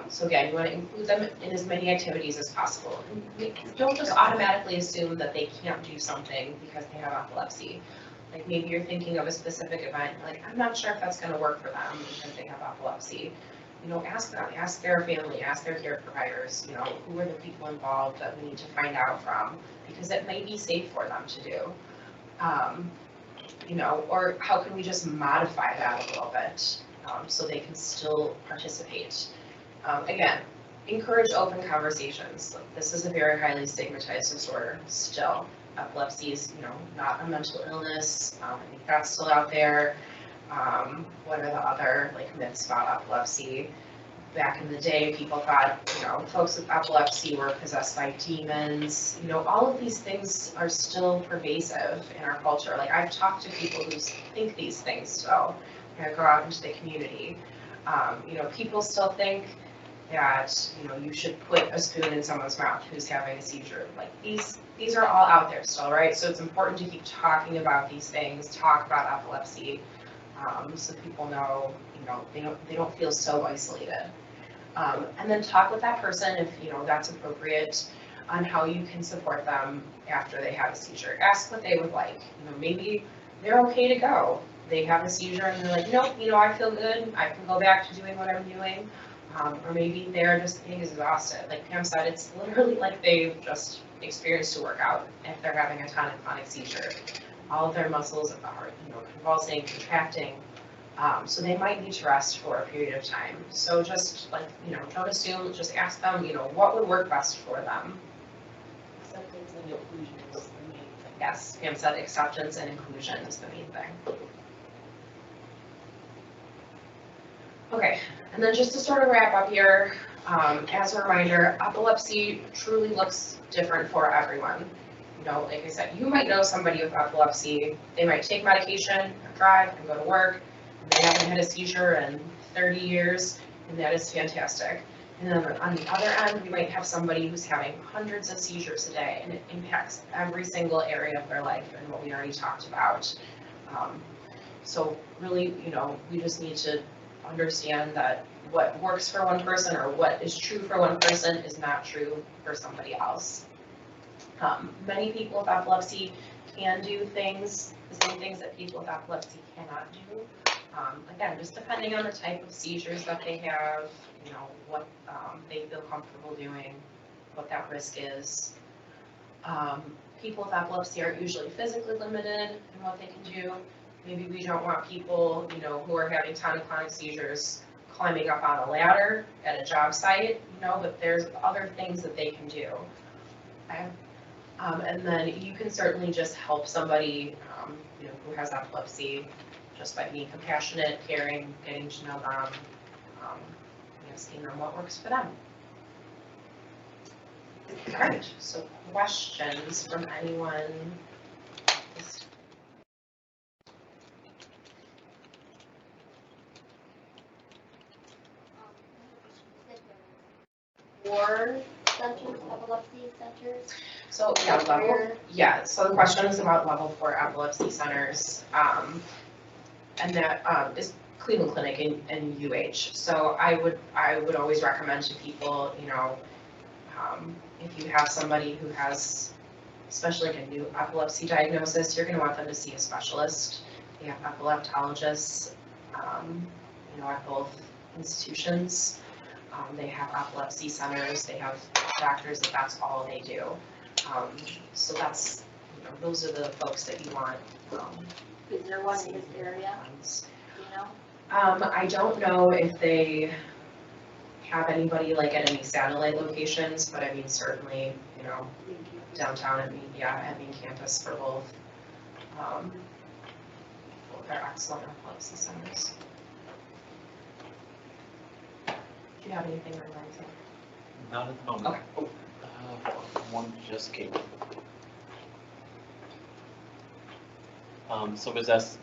So again, you want to include them in as many activities as possible. And don't just automatically assume that they can't do something because they have epilepsy. Like maybe you're thinking of a specific event, like I'm not sure if that's going to work for them because they have epilepsy. Ask them, ask their family, ask their care providers, who are the people involved that we need to find out from, because it may be safe for them to do. Or how can we just modify that a little bit so they can still participate? Again, encourage open conversations. This is a very highly stigmatized disorder still. Epilepsy is, not a mental illness. I think that's still out there. What are the other myths about epilepsy? Back in the day, people thought, folks with epilepsy were possessed by demons. All of these things are still pervasive in our culture. I've talked to people who think these things still, go out into the community. People still think that, you should put a spoon in someone's mouth who's having a seizure. These are all out there still, right? So it's important to keep talking about these things, talk about epilepsy, so people know, they don't feel so isolated. And then talk with that person if, that's appropriate, on how you can support them after they have a seizure. Ask what they would like. Maybe they're okay to go. They have a seizure and they're like, nope, I feel good. I can go back to doing what I'm doing. Or maybe they're just being exhausted. Like Pam said, it's literally like they've just experienced a workout if they're having a tonic-clonic seizure. All of their muscles are, convulsing, contracting, so they might need to rest for a period of time. So just don't assume, just ask them, what would work best for them. Acceptance and inclusion is the main thing. Yes, Pam said acceptance and inclusion is the main thing. Okay, and then just to sort of wrap up here, as a reminder, epilepsy truly looks different for everyone. Like I said, you might know somebody with epilepsy. They might take medication, drive, and go to work. And they haven't had a seizure in 30 years, and that is fantastic. And then on the other end, we might have somebody who's having hundreds of seizures a day, and it impacts every single area of their life, and what we already talked about. So really, we just need to understand that what works for one person or what is true for one person is not true for somebody else. Many people with epilepsy can do things, the same things that people with epilepsy cannot do. Again, just depending on the type of seizures that they have, you know, what they feel comfortable doing, what that risk is. People with epilepsy aren't usually physically limited in what they can do. Maybe we don't want people, you know, who are having tonic-clonic seizures climbing up on a ladder at a job site, you know, but there's other things that they can do. Okay? And then you can certainly just help somebody, you know, who has epilepsy just by being compassionate, caring, getting to know them, asking them what works for them. All right, so questions from anyone? Or centers, epilepsy centers? So, so the question is about level 4 epilepsy centers, and that is Cleveland Clinic and UH. So I would always recommend to people, you know, if you have somebody who has, especially like a new epilepsy diagnosis, you're gonna want them to see a specialist. We have epileptologists, you know, at both institutions. They have epilepsy centers, they have doctors that's all they do. So that's, you know, those are the folks that you want. Is there one in this area, you know? I don't know if they have anybody like at any satellite locations, but I mean, certainly, you know, downtown at main campus for both. Both are excellent epilepsy centers. Do you have anything on that? Not at the moment. Okay. One just came. Somebody's asked,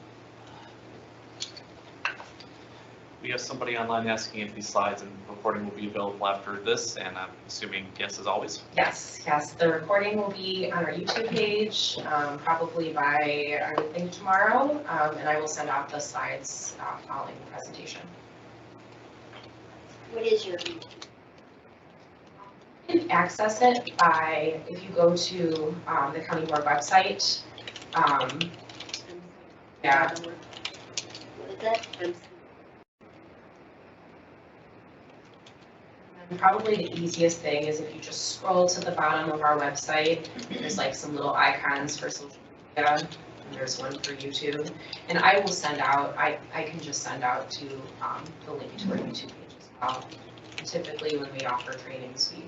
we have somebody online asking if these slides and recording will be available after this, and I'm assuming yes as always. Yes, the recording will be on our YouTube page, probably by, I would think, tomorrow, and I will send out the slides following the presentation. What is your YouTube? You can access it by, if you go to the county board website. Yeah. What is that? And probably the easiest thing is if you just scroll to the bottom of our website, there's like some little icons for social media, and there's one for YouTube. And I will send out, I can just send out to the link to our YouTube page as well. And typically when we offer trainings, we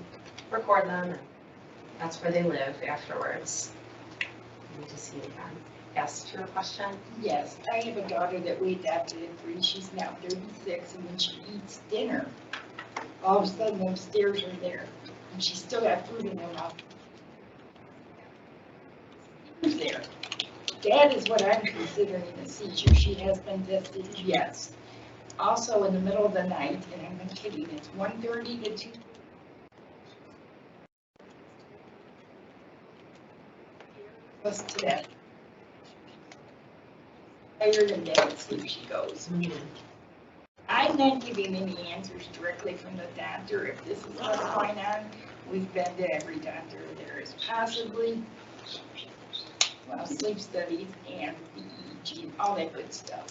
record them, and that's where they live afterwards. You need to see it again. Yes, to your question? Yes, I have a daughter that we adopted at 3. She's now 36, and when she eats dinner, all of a sudden those stairs are there, and she's still got food in her mouth. Who's there? That is what I'm considering a seizure. She has been tested, yes. Also, in the middle of the night, and I'm not kidding, it's 1:30 to 2. Us to that. Higher than that, sleep she goes. I'm not giving any answers directly from the doctor if this is what's going on. We've been to every doctor there is possibly, well, sleep studies and the EEG and all that good stuff.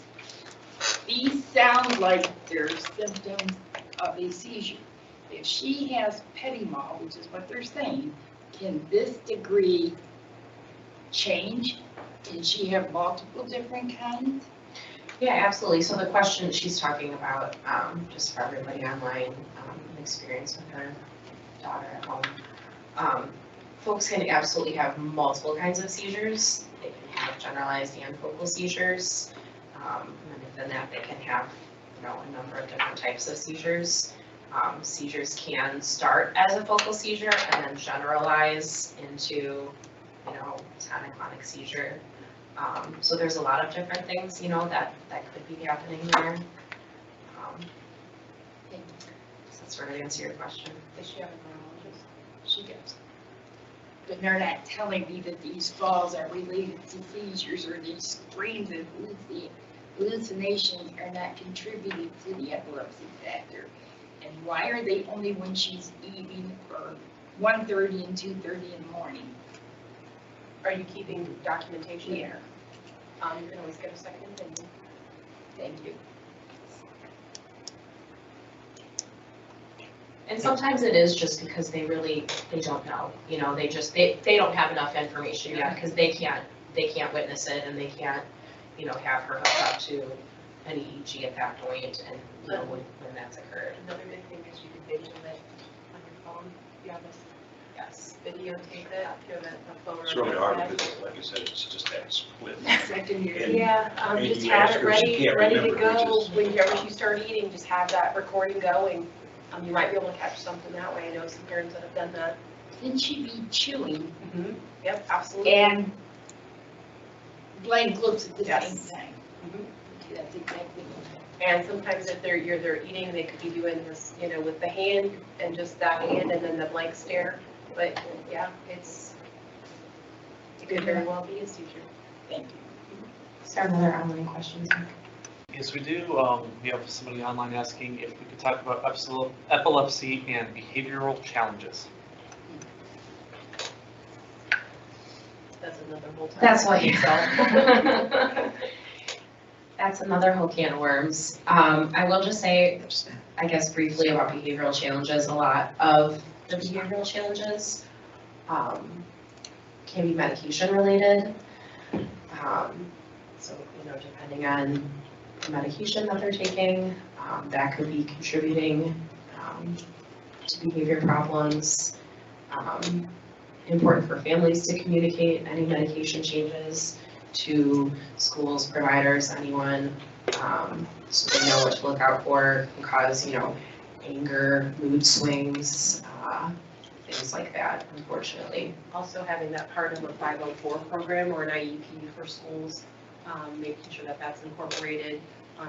These sound like they're symptoms of a seizure. If she has petit mal, which is what they're saying, can this degree change? Can she have multiple different kinds? Yeah, absolutely. So the question she's talking about, just for everybody online, experience with her daughter at home. Folks can absolutely have multiple kinds of seizures. They can have generalized and focal seizures. And within that, they can have, you know, a number of different types of seizures. Seizures can start as a focal seizure and then generalize into, you know, tonic-clonic seizure. So there's a lot of different things, you know, that could be happening there. So that's sort of answer your question. Does she have a neurologist? She does. But they're not telling me that these falls are related to seizures or these screams of hallucination are not contributing to the epilepsy factor. And why are they only when she's eating or 1:30 and 2:30 in the morning? Are you keeping documentation? Yeah. You can always get a second opinion. Thank you. And sometimes it is just because they don't know, you know, they don't have enough information yet, because they can't witness it, and they can't, you know, have her hooked up to an EEG at that point, and, you know, when that's occurred. Another good thing is you can video it on your phone. You have Yes. a videotape it, give it a phone. It's really hard because, like you said, it's just that split. Second year. And- Yeah, and just you have ask it her, she ready, can't ready to remember, which go. is- Whenever you start eating, just have that recording going. You might be able to catch something that way. I know some parents that have done that. Shouldn't she be chewing Yep, absolutely. and blank looks at the same Yes. time? Mhm. That's exactly what And sometimes if they're eating, they could be doing this, you know, with the hand and just that hand and then the blank stare. But yeah, it could very well be a seizure. Thank you. Is there another online question? Yes, we do. We have somebody online asking if we could talk about epilepsy and behavioral challenges. That's another whole time. That's what he said. That's another whole can of worms. I will just say, I guess briefly about behavioral challenges, a lot of the behavioral challenges can be medication related. So, you know, depending on the medication that they're taking, that could be contributing to behavior problems. Important for families to communicate any medication changes to schools, providers, anyone, so they know what to look out for. Can cause, you know, anger, mood swings, things like that, unfortunately. Also having that part of a 504 program or an IEP for schools, making sure that that's incorporated.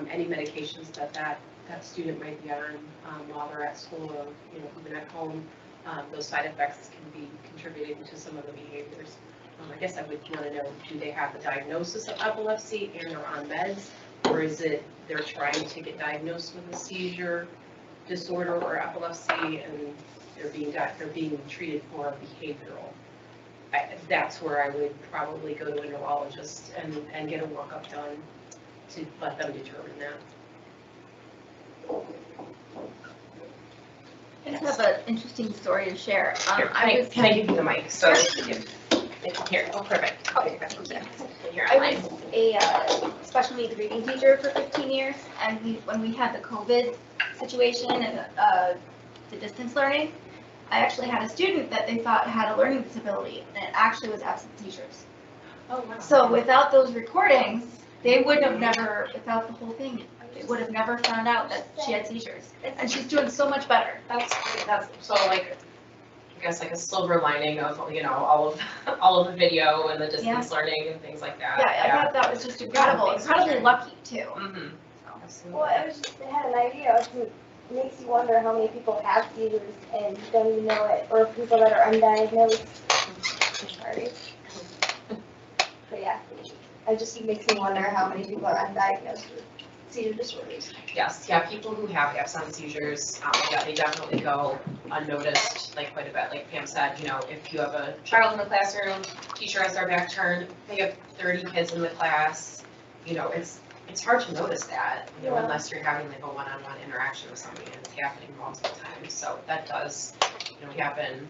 Any medications that student might be on while they're at school or, you know, even at home, those side effects can be contributing to some of the behaviors. I guess I would want to know, do they have the diagnosis of epilepsy and they're on meds? Or is it they're trying to get diagnosed with a seizure disorder or epilepsy and they're being treated for behavioral? That's where I would probably go to a neurologist and get a workup done to let them determine that. I just have an interesting story to share. Here, can I give you the mic? So, here, oh, perfect. Okay, that's okay. Here, I was a special needs reading teacher for 15 years, and when we had the COVID situation and the distance learning, I actually had a student that they thought had a learning disability, and it actually was absent seizures. Oh, wow. So without those recordings, they would have never, without the whole thing, they would have never found out that she had seizures. And she's doing so much better. That's great. That's so, like, I guess like a silver lining of, you know, all of the video and the distance learning and things like that. Yeah, I thought that was just incredible, incredibly lucky too. Mm-hmm. Well, I was just, I had an idea. It makes you wonder how many people have seizures and don't even know it, or people that are undiagnosed. Sorry. But yeah, it just makes me wonder how many people are undiagnosed with seizure disorders. Yes, yeah, people who have absent seizures, yeah, they definitely go unnoticed, like quite a bit. Like Pam said, you know, if you have a child in the classroom, teacher has their back turned, they have 30 kids in the class, you know, it's hard to notice that, you know, unless you're having like a one-on-one interaction with somebody and it's happening multiple times. So that does, you know, happen.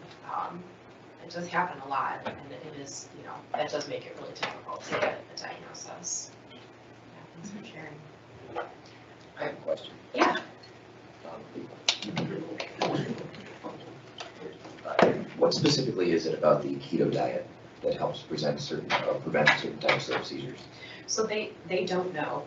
It does happen a lot, and it is, you know, that does make it really difficult to get a diagnosis. Yeah, thanks for sharing. I have a question. Yeah. What specifically is it about the keto diet that helps prevent certain types of seizures? So they don't know.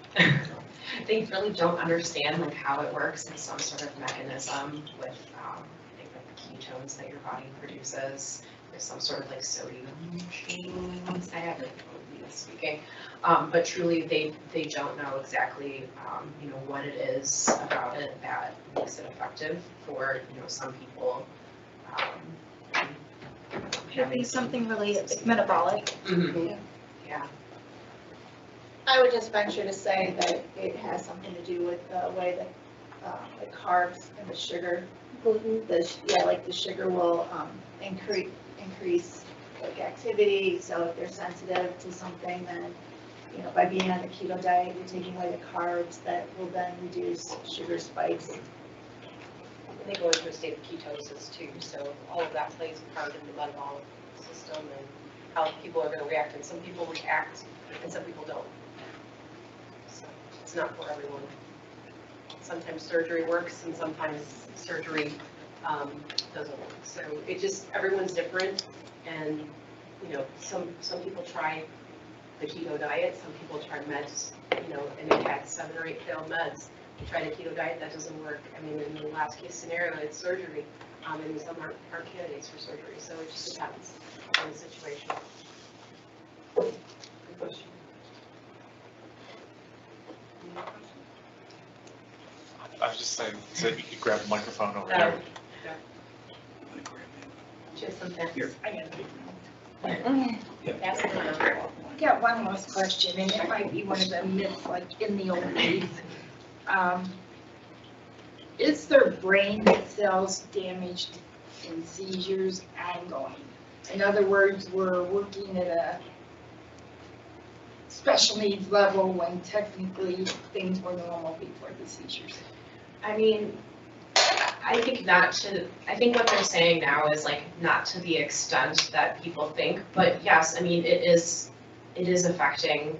They really don't understand like how it works in some sort of mechanism with I think like the ketones that your body produces. There's some sort of like sodium chains. I have like speaking, but truly they don't know exactly you know what it is about it that makes it effective for, you know, some people. Could be something really like metabolic. Mm-hmm. Yeah. I would just venture to say that it has something to do with the way that the carbs and the sugar, like the sugar will increase like activity. So if they're sensitive to something, then you know, by being on the keto diet, you're taking away the carbs that will then reduce sugar spikes. They go into a state of ketosis too, so all of that plays a part in the metabolic system and how people are going to react. And some people react and some people don't. So it's not for everyone. Sometimes surgery works and sometimes surgery doesn't work. So it just, everyone's different. And, you know, some people try the keto diet, some people try meds, you know, and they've had 7 or 8 failed meds. You try the keto diet, that doesn't work. I mean, in the last case scenario, it's surgery, and some aren't candidates for surgery, so it just depends on the situation. Good question. I was just saying, so you could grab a microphone over there. Just some things. I got a big Pass it around. I got one last question, and it might be one of the myths like in the old days. Is their brain cells damaged in seizures ongoing? In other words, we're working at a special needs level when technically things were normal before the seizures. I mean, I think not to, I think what they're saying now is like not to the extent that people think, but yes, I mean, it is affecting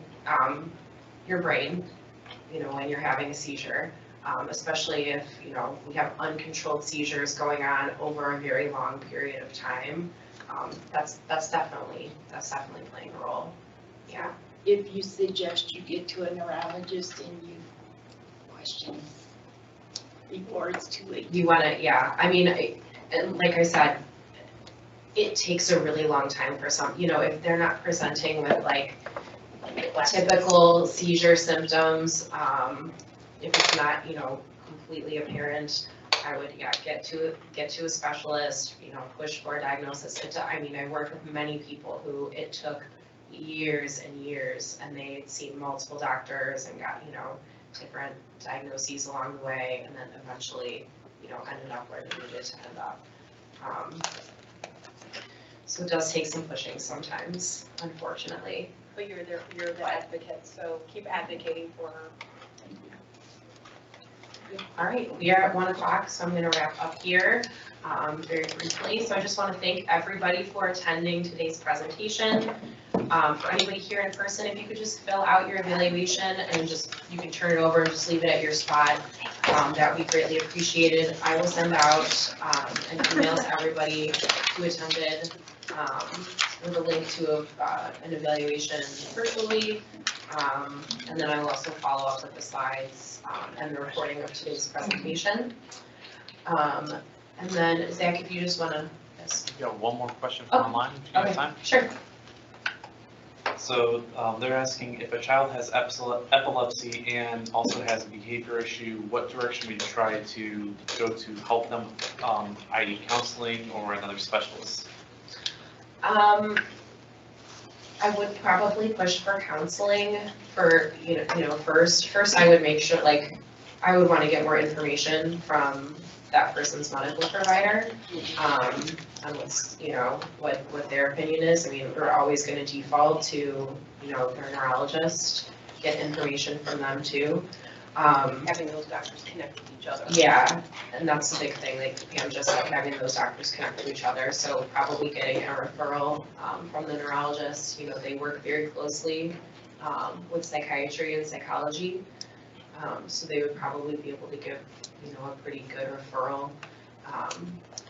your brain, you know, when you're having a seizure, especially if, you know, we have uncontrolled seizures going on over a very long period of time. That's definitely playing a role. Yeah. If you suggest you get to a neurologist and you question before it's too late. You want to, yeah. I mean, like I said, it takes a really long time for some, you know, if they're not presenting with like typical seizure symptoms, if it's not, you know, completely apparent, I would, yeah, get to a specialist, you know, push for a diagnosis. I mean, I work with many people who it took years and years, and they had seen multiple doctors and got, you know, different diagnoses along the way, and then eventually, you know, ended up where they needed to end up. So it does take some pushing sometimes, unfortunately. But you're the advocate, so keep advocating for her. All right, we are at 1 o'clock, so I'm going to wrap up here very briefly. So I just want to thank everybody for attending today's presentation. For anybody here in person, if you could just fill out your evaluation and just, you can turn it over and just leave it at your spot, that would be greatly appreciated. I will send out an email to everybody who attended with a link to an evaluation virtually. And then I will also follow up with the slides and the recording of today's presentation. And then Zach, if you just want to. Yes. You got one more question from online, if you have time? Sure. So they're asking if a child has epilepsy and also has a behavior issue, what direction would you try to go to help them, i.e. counseling or another specialist? I would probably push for counseling for, you know, first I would make sure, like, I would want to get more information from that person's medical provider, on what's, you know, what their opinion is. I mean, we're always going to default to, you know, their neurologist, get information from them too. Having those doctors connect with each other. Yeah, and that's the big thing, like Pam just said, having those doctors connect with each other, so probably getting a referral from the neurologist. You know, they work very closely with psychiatry and psychology, so they would probably be able to give, you know, a pretty good referral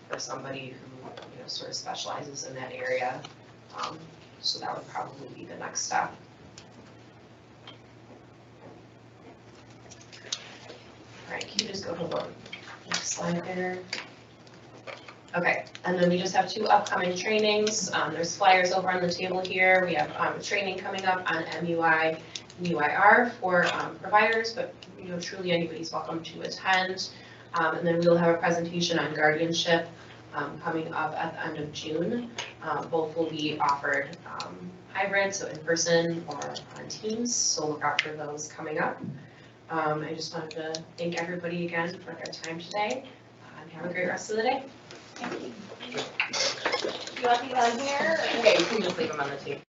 for somebody who, you know, sort of specializes in that area. So that would probably be the next step. All right, can you just go to the next slide there? Okay, and then we just have 2 upcoming trainings. There's flyers over on the table here. We have a training coming up on MUI and UIR for providers, but, you know, truly anybody's welcome to attend. And then we'll have a presentation on guardianship coming up at the end of June. Both will be offered hybrid, so in person or on Teams, so look out for those coming up. I just wanted to thank everybody again for their time today, and have a great rest of the day. Do you want these on here? Okay, you can just leave them on the table.